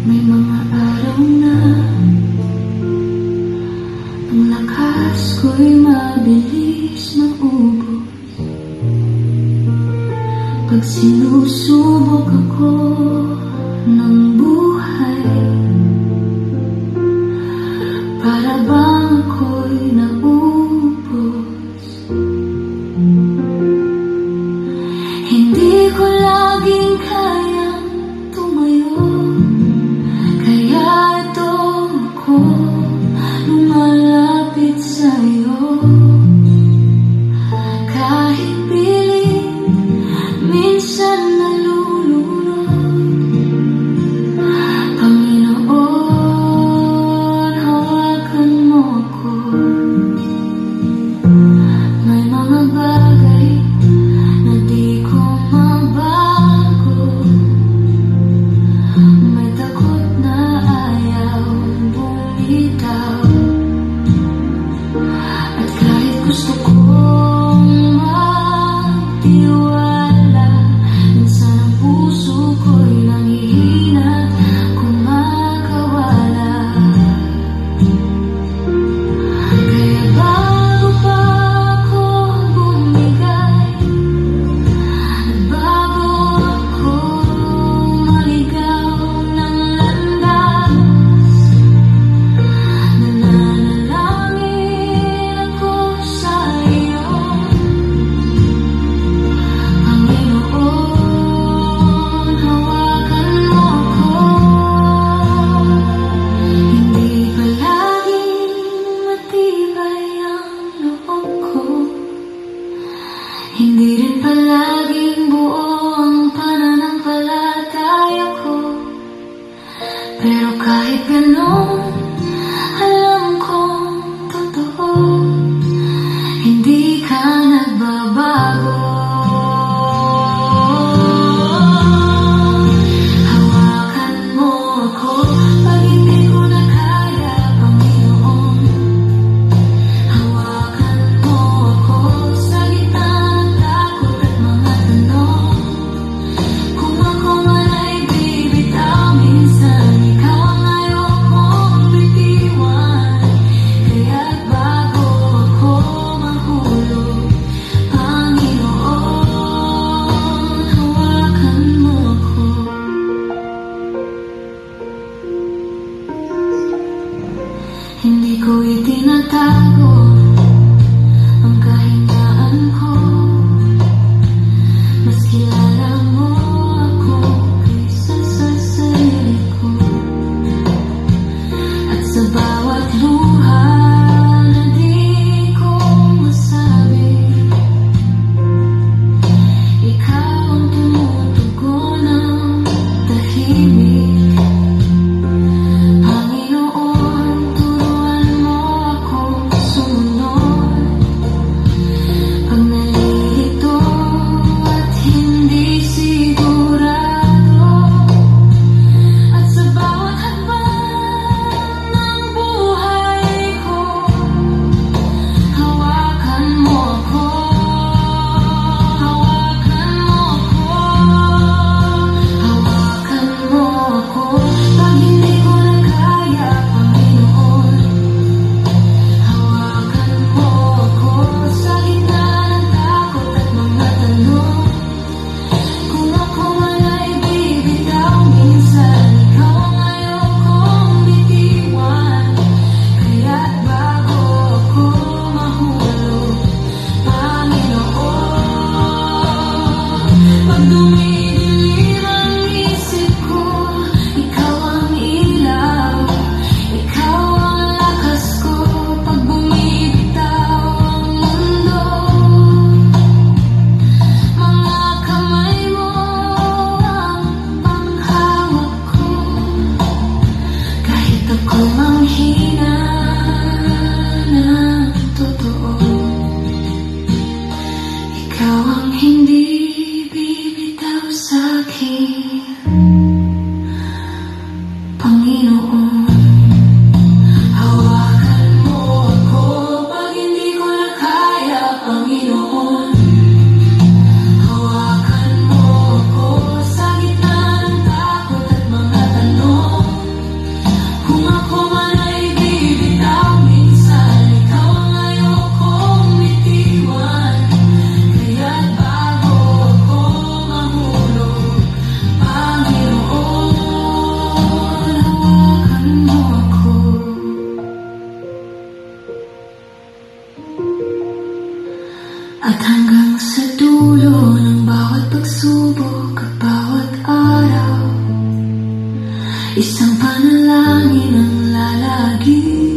May mga araw na ang lakas ko'y mabilis maubos. Pag sinusubok ako ng buhay, para bang ako'y naubos. Hindi ko laging kayang tumayo, kaya ito ako lumalapit sa'yo. Kahit pilit, minsan nalulunod. Panginoon, hawakan mo ako. May mga bagay na di ko mabago. May takot na ayaw bumitaw. At kahit gusto kong magtiwala, minsan ang puso ko'y nanghihina kung makawala. Kaya bago pa ako bumigay, at bago ako maligaw ng landas, nananalangin ako sa iyo. Panginoon, hawakan mo ako. Hindi palaging matibay ang loob ko, hindi rin palaging buo ang pananampalataya ko. Pero kahit ganon, alam kong totoo, hindi ka nagbabago. Hawakan mo ako pag hindi ko na kaya, Panginoon. Hawakan mo ako sa gitna ng takot at mga tanong. Kung ako man ay bibitaw, minsan ikaw ang ayokong bitiwan. Kaya't bago ako mahulog, Panginoon, hawakan mo ako. Hindi ko itinatago ang kahinaan ko, mas kilala mo ako kaysa sa sarili ko. At sa bawat luha na di ko masabi, ikaw ang tumutugon ng tahimik. Panginoon, turuan mo akong sumunod. At hanggang sa dulo ng bawat pagsubok at bawat araw, isang panalangin ang lalagi.